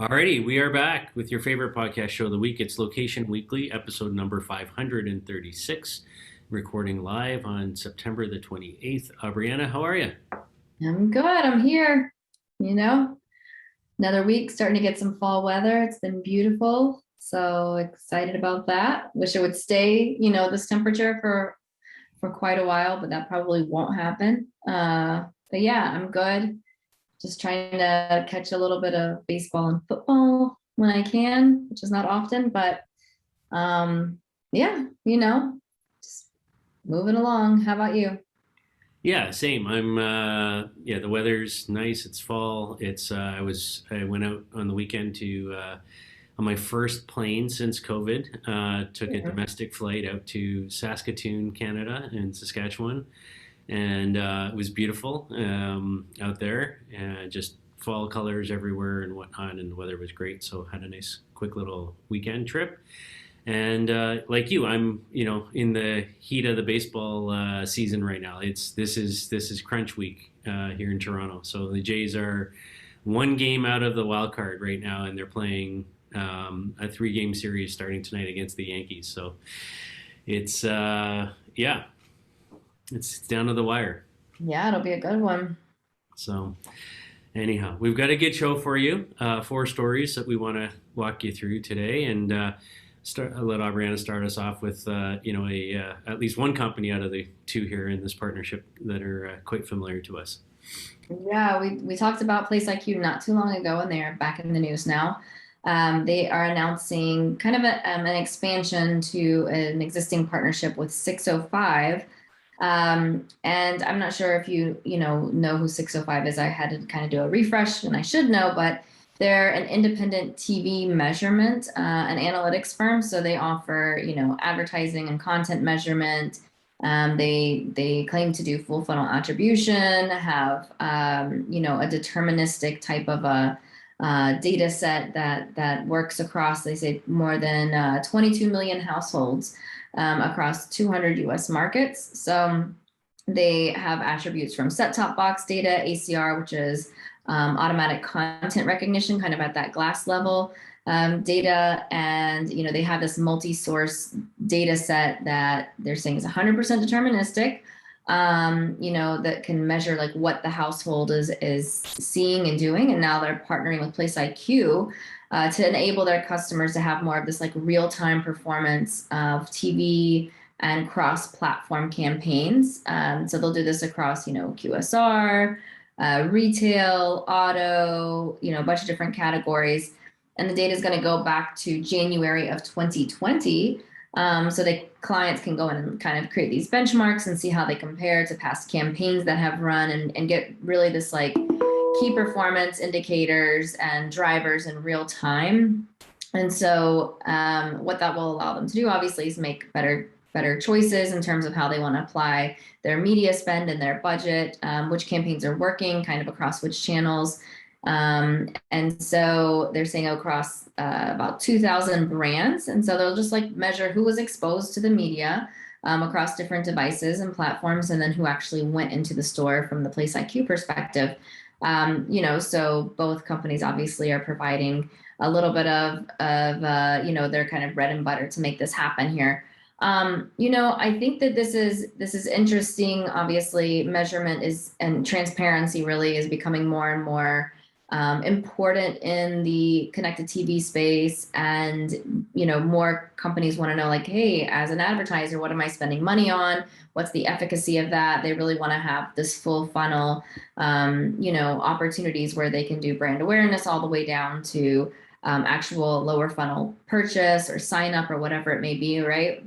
Alrighty, we are back with your favorite podcast show of the week. It's Location Weekly, episode number 536, recording live on September the 28th. Brianna, how are you? I'm good. I'm here. You know, another week starting to get some fall weather. It's been beautiful. So excited about that. Wish it would stay, this temperature for quite a while, but that probably won't happen. But yeah, I'm good. Just trying to catch a little bit of baseball and football when I can, which is not often, but um yeah, just moving along. How about you? Yeah, same. The weather's nice. It's fall. I went out on the weekend on my first plane since COVID. Took a domestic flight out to Saskatoon, Canada, and Saskatchewan, and it was beautiful out there. Just fall colors everywhere and whatnot, and the weather was great. So had a nice, quick little weekend trip. And like you, I'm in the heat of the baseball season right now. This is crunch week here in Toronto. So the Jays are one game out of the wild card right now, and they're playing a three-game series starting tonight against the Yankees. So it's yeah, it's down to the wire. Yeah, it'll be a good one. So anyhow, we've got a good show for you. Four stories that we want to walk you through today, and I'll let Aubriana start us off with at least one company out of the two here in this partnership that are quite familiar to us. Yeah, we talked about PlaceIQ not too long ago, and they're back in the news now. They are announcing kind of an expansion to an existing partnership with 605. And I'm not sure if you know who 605 is. I had to kind of do a refresh, and I should know, but they're an independent TV measurement and analytics firm. So they offer, advertising and content measurement. They claim to do full funnel attribution, have a deterministic type of a data set that works across, they say, more than 22 million households across 200 US markets. So they have attributes from set-top box data, ACR, which is automatic content recognition, kind of at that glass level data. And, they have this multi-source data set that they're saying is 100% deterministic, that can measure like what the household is seeing and doing. And now they're partnering with PlaceIQ to enable their customers to have more of this like real-time performance of TV and cross-platform campaigns. So they'll do this across, QSR, retail, auto, a bunch of different categories. And the data is going to go back to January of 2020. So the clients can go in and kind of create these benchmarks and see how they compare to past campaigns that have run and get really this like key performance indicators and drivers in real time. And so what that will allow them to do, obviously, is make better choices in terms of how they want to apply their media spend and their budget, which campaigns are working kind of across which channels. And so they're saying across about 2,000 brands. And so they'll just like measure who was exposed to the media across different devices and platforms, and then who actually went into the store from the PlaceIQ perspective. So both companies obviously are providing a little bit of their kind of bread and butter to make this happen here. I think that this is interesting. Obviously, measurement and transparency really is becoming more and more important in the connected TV space, and more companies want to know, like, hey, as an advertiser, what am I spending money on? What's the efficacy of that? They really want to have this full funnel, opportunities where they can do brand awareness all the way down to actual lower funnel purchase or sign up or whatever it may be, right?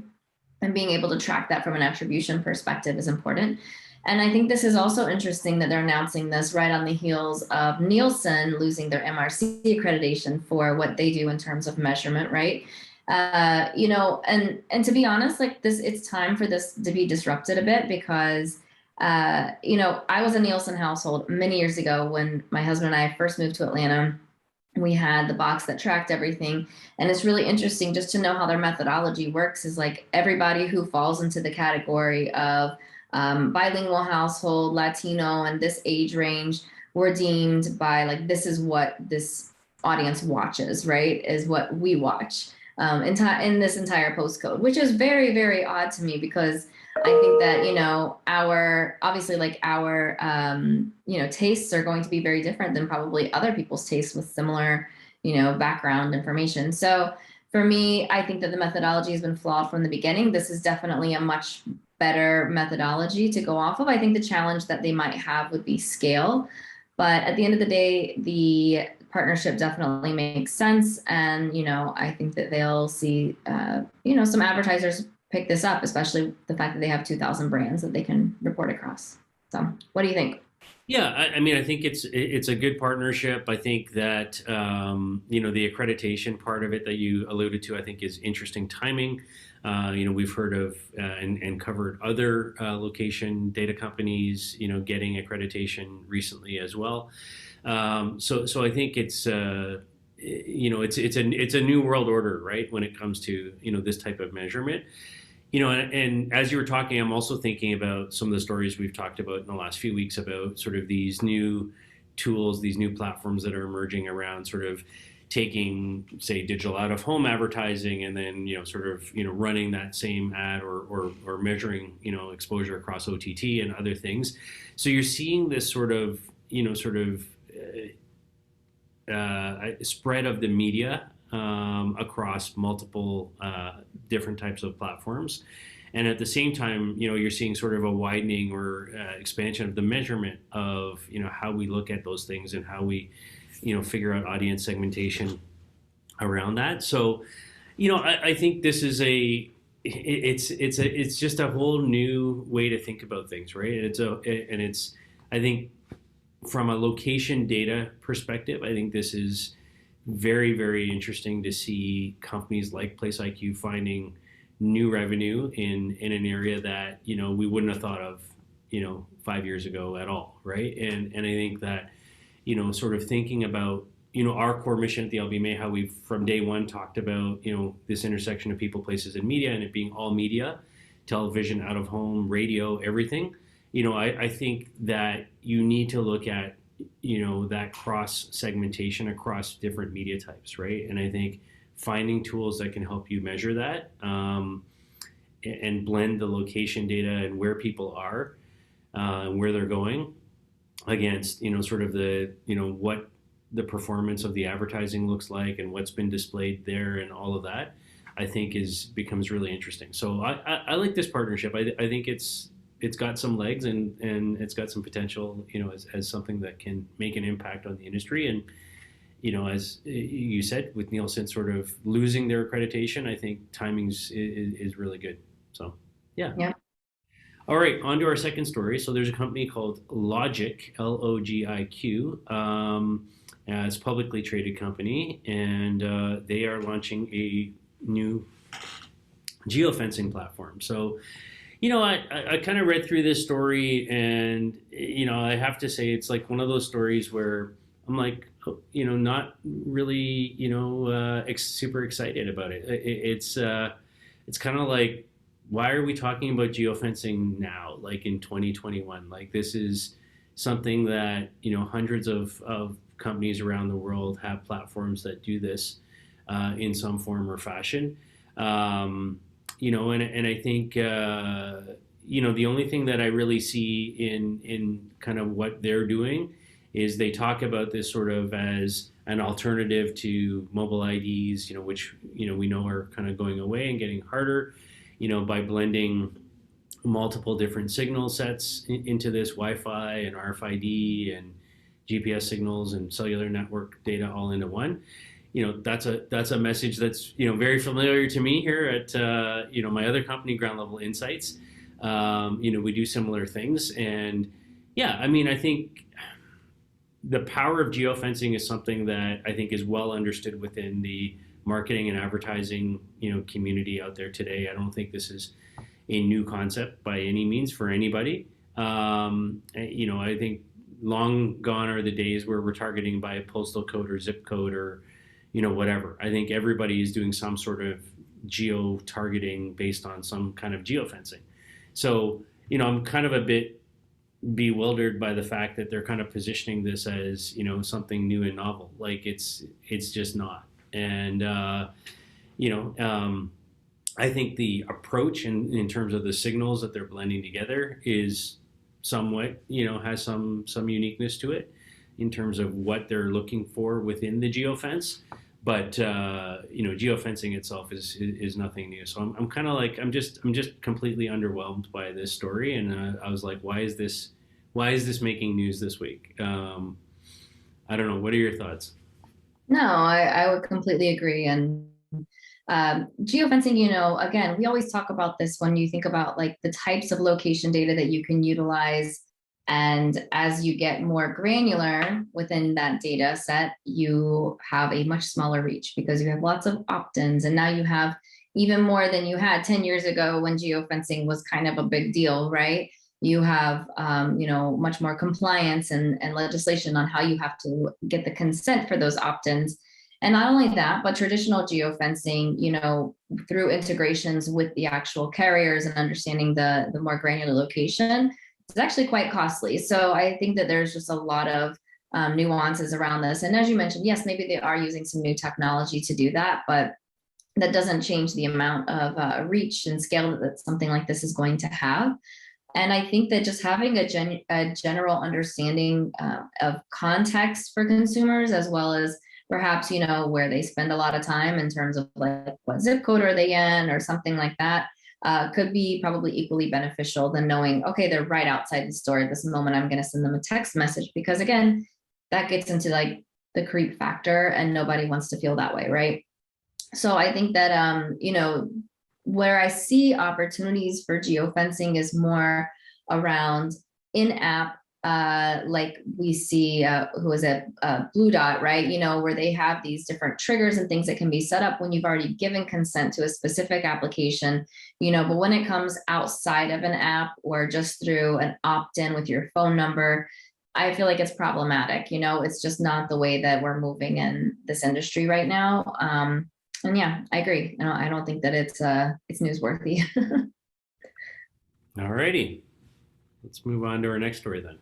And being able to track that from an attribution perspective is important. And I think this is also interesting that they're announcing this right on the heels of Nielsen losing their MRC accreditation for what they do in terms of measurement, right? And to be honest, like this, it's time for this to be disrupted a bit because, I was a Nielsen household many years ago when my husband and I first moved to Atlanta. We had the box that tracked everything. And it's really interesting just to know how their methodology works is like everybody who falls into the category of bilingual household, Latino, and this age range were deemed by like, this is what this audience watches, right, is what we watch in this entire postcode, which is very, very odd to me because I think that, our, obviously, like our, tastes are going to be very different than probably other people's tastes with similar, background information. So for me, I think that the methodology has been flawed from the beginning. This is definitely a much better methodology to go off of. I think the challenge that they might have would be scale. But at the end of the day, the partnership definitely makes sense. And, I think that they'll see, some advertisers pick this up, especially the fact that they have 2,000 brands that they can report across. So what do you think? Yeah, I mean, I think it's a good partnership. I think that the accreditation part of it that you alluded to, I think, is interesting timing. We've heard of and covered other location data companies, getting accreditation recently as well. So I think it's it's a new world order, right? When it comes to this type of measurement. And as you were talking, I'm also thinking about some of the stories we've talked about in the last few weeks about sort of these new tools, these new platforms that are emerging around sort of taking, say, digital out of home advertising and then, running that same ad or measuring, exposure across OTT and other things. So you're seeing this sort of spread of the media across multiple different types of platforms. And at the same time, you're seeing sort of a widening or expansion of the measurement of, how we look at those things and how we, figure out audience segmentation around that. So, I think this is it's just a whole new way to think about things, right? I think from a location data perspective, I think this is very, very interesting to see companies like PlaceIQ finding new revenue in an area that we wouldn't have thought of 5 years ago at all, right? And I think that sort of thinking about our core mission at the LBMA, how we've from day one talked about this intersection of people, places, and media, and it being all media, television, out of home, radio, everything. I think that you need to look at that cross segmentation across different media types, right? And I think finding tools that can help you measure that and blend the location data and where people are and where they're going against sort of the what the performance of the advertising looks like and what's been displayed there and all of that, I think becomes really interesting. So I like this partnership. I think it's got some legs and it's got some potential, as something that can make an impact on the industry. And, as you said, with Nielsen sort of losing their accreditation, I think timing is really good. So, yeah. Yeah. All right, on to our second story. So there's a company called Logiq, Logiq. It's a publicly traded company, and they are launching a new geofencing platform. So, I kind of read through this story, and I have to say it's like one of those stories where I'm like, not really, super excited about it. It's kind of like, why are we talking about geofencing now, like in 2021? Like this is something that hundreds of companies around the world have platforms that do this in some form or fashion. And I think the only thing that I really see in kind of what they're doing is they talk about this sort of as an alternative to mobile IDs, which we know are kind of going away and getting harder, by blending multiple different signal sets into this Wi-Fi and RFID and GPS signals and cellular network data all into one. That's a message that's very familiar to me here at my other company, Ground Level Insights. We do similar things, and yeah, I mean, I think the power of geofencing is something that I think is well understood within the marketing and advertising community out there today. I don't think this is a new concept by any means for anybody. I think long gone are the days where we're targeting by a postal code or zip code or whatever. I think everybody is doing some sort of geo targeting based on some kind of geofencing. So I'm kind of a bit bewildered by the fact that they're kind of positioning this as, you know, something new and novel. Like it's just not. And you know, I think the approach in terms of the signals that they're blending together is somewhat, you know, has some uniqueness to it in terms of what they're looking for within the geofence. But you know, geofencing itself is nothing new. So I'm kind of like I'm just completely underwhelmed by this story, and I was like, why is this making news this week? I don't know. What are your thoughts? No, I would completely agree. And geofencing, you know, again, we always talk about this when you think about like the types of location data that you can utilize. And as you get more granular within that data set, you have a much smaller reach because you have lots of opt-ins. And now you have even more than you had 10 years ago when geofencing was kind of a big deal, right? You have, you know, much more compliance and legislation on how you have to get the consent for those opt-ins. And not only that, but traditional geofencing, you know, through integrations with the actual carriers and understanding the more granular location, it's actually quite costly. So I think that there's just a lot of nuances around this. And as you mentioned, yes, maybe they are using some new technology to do that, but that doesn't change the amount of reach and scale that something like this is going to have. And I think that just having a general understanding of context for consumers, as well as perhaps, you know, where they spend a lot of time in terms of like what zip code are they in or something like that, could be probably equally beneficial than knowing, okay, they're right outside the store at this moment, I'm going to send them a text message. Because again, that gets into like the creep factor and nobody wants to feel that way, right? So I think that, you know, where I see opportunities for geofencing is more around in-app, like we see, who is it, Blue Dot, right? You know, where they have these different triggers and things that can be set up when you've already given consent to a specific application, you know, but when it comes outside of an app or just through an opt-in with your phone number, I feel like it's problematic. You know, it's just not the way that we're moving in this industry right now. And yeah, I agree. I don't think that it's newsworthy. All righty, let's move on to our next story then.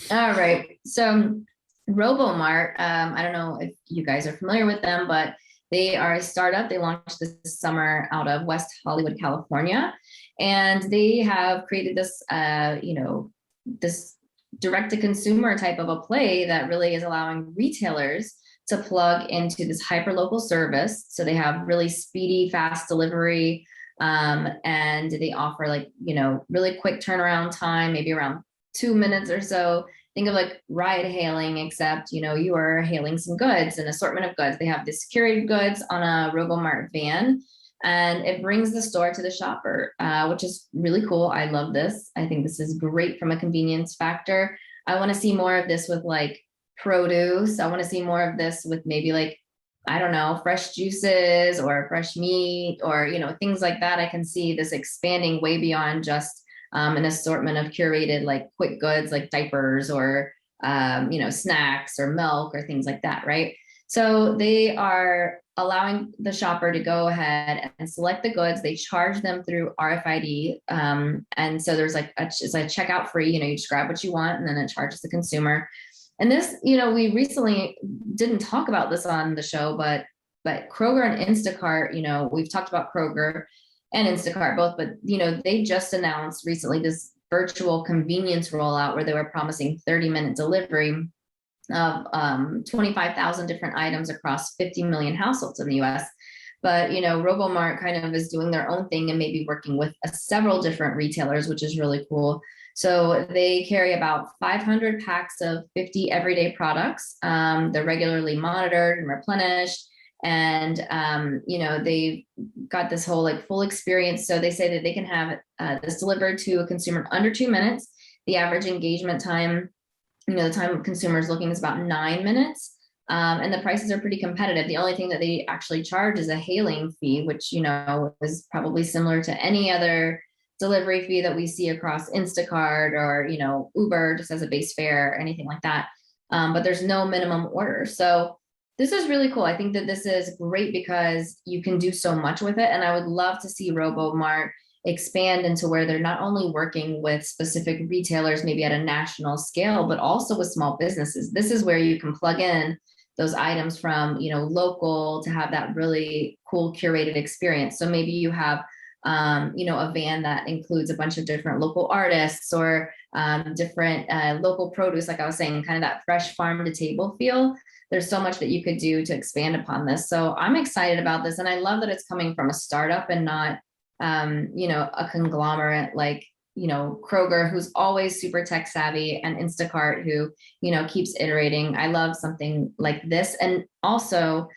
All right. So Robomart, I don't know if you guys are familiar with them, but they are a startup. They launched this summer out of West Hollywood, California, and they have created this, you know, this direct-to-consumer type of a play that really is allowing retailers to plug into this hyper-local service. So they have really speedy, fast delivery, and they offer like, you know, really quick turnaround time, maybe around 2 minutes or so. Think of like ride hailing, except, you know, you are hailing some goods, an assortment of goods. They have this curated goods on a Robomart van, and it brings the store to the shopper, which is really cool. I love this. I think this is great from a convenience factor. I want to see more of this with like produce. I want to see more of this with maybe like, I don't know, fresh juices or fresh meat or, you know, things like that. I can see this expanding way beyond just an assortment of curated like quick goods like diapers or, you know, snacks or milk or things like that, right? So they are allowing the shopper to go ahead and select the goods. They charge them through RFID. And so there's like, it's like checkout free, you know, you just grab what you want and then it charges the consumer. And this, you know, we recently didn't talk about this on the show, but Kroger and Instacart, you know, we've talked about Kroger and Instacart both, but, you know, they just announced recently this virtual convenience rollout where they were promising 30-minute delivery of 25,000 different items across 50 million households in the US. But, you know, Robomart kind of is doing their own thing and maybe working with several different retailers, which is really cool. So they carry about 500 packs of 50 everyday products. They're regularly monitored and replenished. And, you know, they've got this whole like full experience. So they say that they can have this delivered to a consumer in under 2 minutes. The average engagement time, you know, the time consumers looking is about 9 minutes. And the prices are pretty competitive. The only thing that they actually charge is a hailing fee, which, you know, is probably similar to any other delivery fee that we see across Instacart or, you know, Uber just as a base fare or anything like that. But there's no minimum order. So this is really cool. I think that this is great because you can do so much with it. And I would love to see Robomart expand into where they're not only working with specific retailers, maybe at a national scale, but also with small businesses. This is where you can plug in those items from, local to have that really cool curated experience. So maybe you have, a van that includes a bunch of different local artists or different local produce, like I was saying, kind of that fresh farm to table feel. There's so much that you could do to expand upon this. So I'm excited about this. And I love that it's coming from a startup and not, a conglomerate like, Kroger, who's always super tech savvy, and Instacart, who, keeps iterating. I love something like this. And also,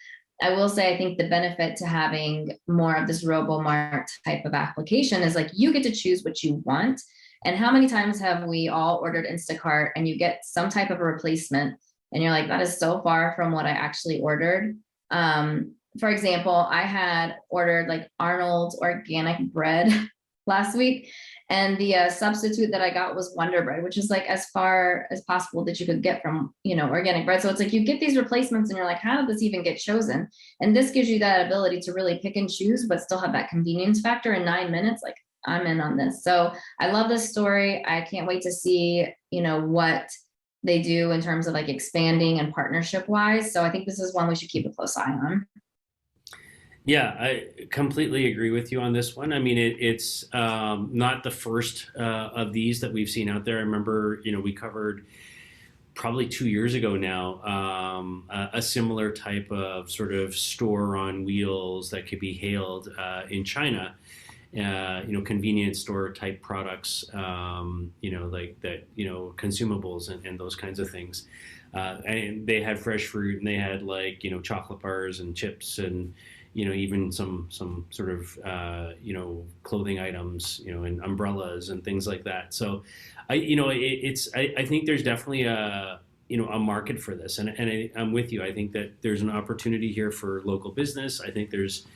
I will say, I think the benefit to having more of this Robomart type of application is like you get to choose what you want. And how many times have we all ordered Instacart and you get some type of a replacement and you're like, that is so far from what I actually ordered. For example, I had ordered like Arnold's organic bread last week, and the substitute that I got was Wonder Bread, which is like as far as possible that you could get from, organic bread. So it's like you get these replacements and you're like, how did this even get chosen? And this gives you that ability to really pick and choose, but still have that convenience factor in 9 minutes. Like, I'm in on this. So I love this story. I can't wait to see, what they do in terms of like expanding and partnership wise. So I think this is one we should keep a close eye on. Yeah, I completely agree with you on this one. I mean, it's not the first of these that we've seen out there. I remember, we covered probably 2 years ago now a similar type of sort of store on wheels that could be hailed in China. Convenience store type products, like that, consumables and those kinds of things. And they had fresh fruit, and they had like, chocolate bars and chips and, even some sort of, clothing items, and umbrellas and things like that. So I think there's definitely a market for this. And I'm with you. I think that there's an opportunity here for local business. I think there's,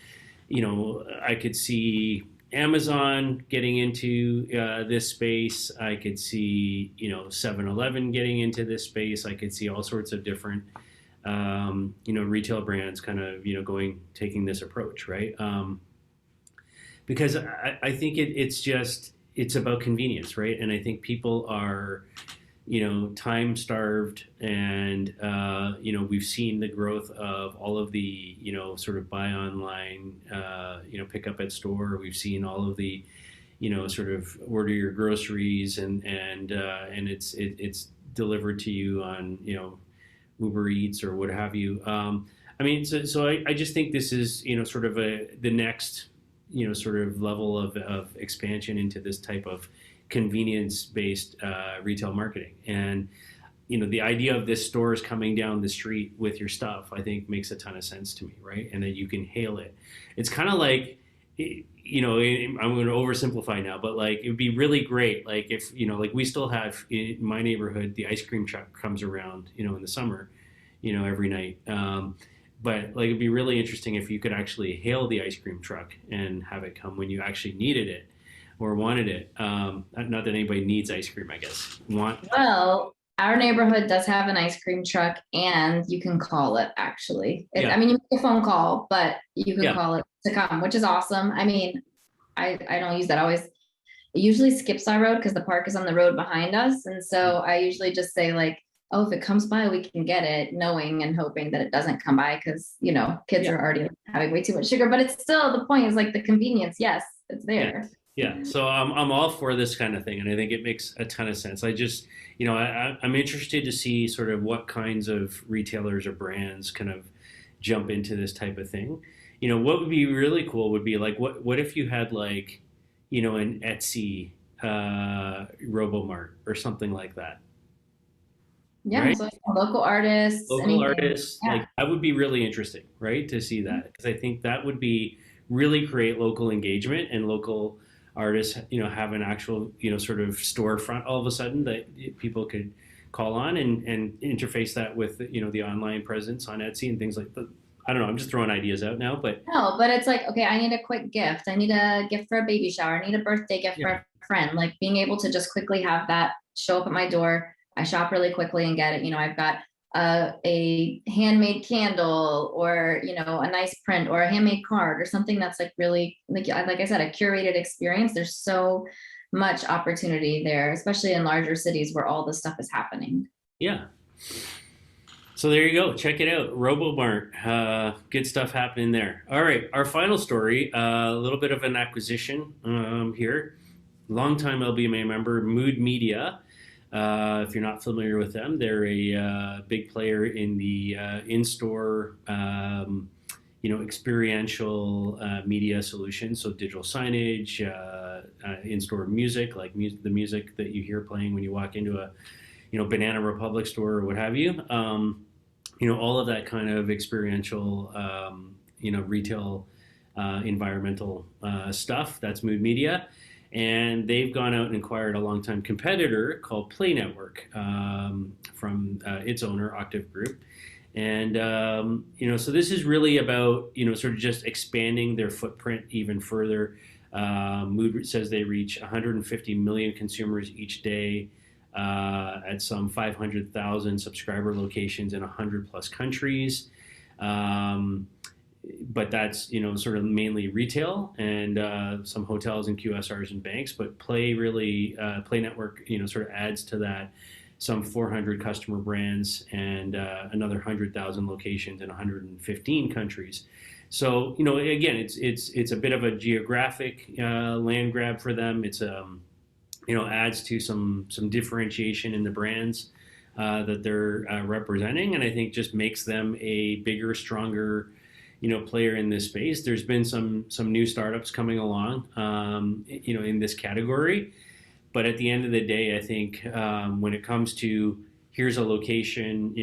I could see Amazon getting into this space. I could see, 7-Eleven getting into this space. I could see all sorts of different, retail brands kind of, taking this approach, right? Because I think it's about convenience, right? And I think people are, time starved, and we've seen the growth of all of the sort of buy online, pick up at store. We've seen all of the sort of order your groceries, and it's delivered to you on Uber Eats or what have you. I mean, so I just think this is sort of the next sort of level of expansion into this type of convenience-based retail marketing. And the idea of this stores coming down the street with your stuff, I think makes a ton of sense to me, right? And that you can hail it. It's kind of like, I'm going to oversimplify now, but like it would be really great, like if like we still have in my neighborhood, the ice cream truck comes around in the summer, every night. But like it'd be really interesting if you could actually hail the ice cream truck and have it come when you actually needed it or wanted it. Not that anybody needs ice cream, I guess. Well, our neighborhood does have an ice cream truck, and you can call it actually. Yeah. I mean, you make a phone call, but you can Yeah. call it to come, which is awesome. I mean, I don't use that always. It usually skips our road because the park is on the road behind us. And so I usually just say like, oh, if it comes by, we can get it, knowing and hoping that it doesn't come by because, kids are already having way too much sugar. But it's still, the point is like the convenience. Yes, it's there. Yeah. So I'm all for this kind of thing, and I think it makes a ton of sense. I just, I'm interested to see sort of what kinds of retailers or brands kind of jump into this type of thing. What would be really cool would be like, what if you had like, an Etsy Robomart or something like that. Yeah, Right? so local artists, Local anything. artists, Yeah. like that would be really interesting, right? To see that, because I think that would be really create local engagement, and local artists, have an actual, sort of storefront all of a sudden that people could call on and interface that with, the online presence on Etsy and things like that. I don't know. I'm just throwing ideas out now, but No, but it's like, okay, I need a quick gift. I need a gift for a baby shower. I need a birthday gift for yeah, a friend. Like being able to just quickly have that show up at my door. I shop really quickly and get it. I've got a handmade candle, or a nice print, or a handmade card, or something that's like really, like I said, a curated experience. There's so much opportunity there, especially in larger cities where all this stuff is happening. Yeah. So there you go. Check it out. Robomart. Good stuff happening there. All right. Our final story, a little bit of an acquisition here. Longtime LBMA member, MoodMedia. If you're not familiar with them, they're a big player in the in-store, experiential media solutions. So digital signage, in-store music, like the music that you hear playing when you walk into a, Banana Republic store or what have you. All of that kind of experiential, retail, environmental stuff. That's MoodMedia. And they've gone out and acquired a longtime competitor called PlayNetwork from its owner, Octave Group. And, so this is really about, sort of just expanding their footprint even further. Mood says they reach 150 million consumers each day at some 500,000 subscriber locations in 100 plus countries. But that's sort of mainly retail and some hotels and QSRs and banks. But Play Network sort of adds to that some 400 customer brands and another 100,000 locations in 115 countries. So again, it's a bit of a geographic land grab for them. It's adds to some differentiation in the brands that they're representing, and I think just makes them a bigger, stronger player in this space. There's been some new startups coming along, in this category. But at the end of the day, I think when it comes to here's a location,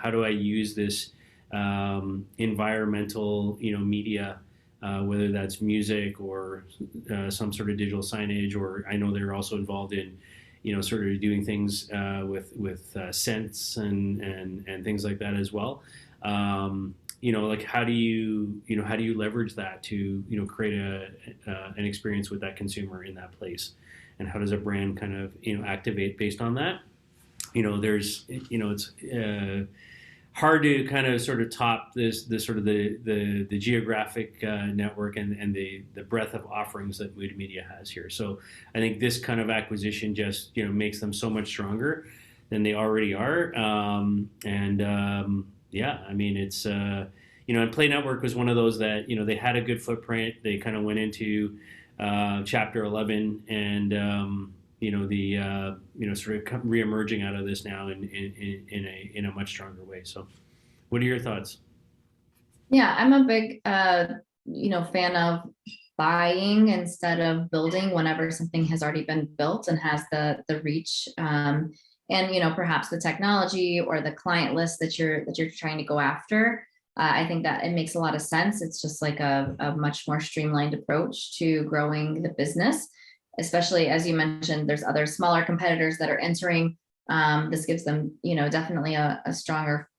how do I use this environmental, media, whether that's music or some sort of digital signage, or I know they're also involved in, sort of doing things with scents and things like that as well. Like how do you leverage that to create an experience with that consumer in that place, and how does a brand kind of activate based on that? There's it's hard to kind of sort of top this sort of the geographic network and the breadth of offerings that MoodMedia has here. So I think this kind of acquisition just makes them so much stronger than they already are. Yeah, I mean, it's, and PlayNetwork was one of those that, they had a good footprint. They kind of went into Chapter 11 and, sort of re-emerging out of this now in a much stronger way. So what are your thoughts? Yeah, I'm a big, fan of buying instead of building whenever something has already been built and has the reach. And perhaps the technology or the client list that you're trying to go after. I think that it makes a lot of sense. It's just like a much more streamlined approach to growing the business, especially as you mentioned, there's other smaller competitors that are entering. This gives them, definitely a stronger,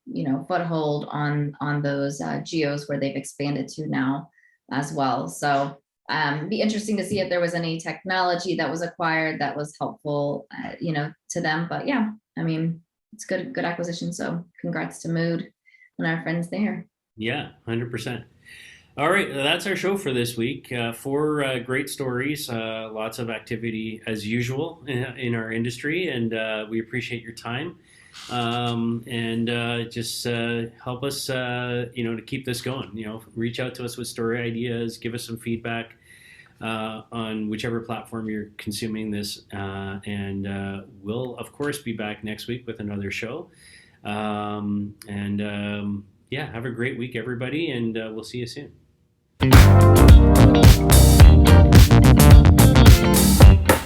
foothold on those geos where they've expanded to now as well. So be interesting to see if there was any technology that was acquired that was helpful, to them. But yeah, I mean, it's good acquisition. So congrats to Mood and our friends there. Yeah, 100%. All right, that's our show for this week. Four great stories, lots of activity as usual in our industry, and we appreciate your time. And just help us, to keep this going. Reach out to us with story ideas, give us some feedback on whichever platform you're consuming this, and we'll of course be back next week with another show. Yeah, have a great week, everybody, and we'll see you soon.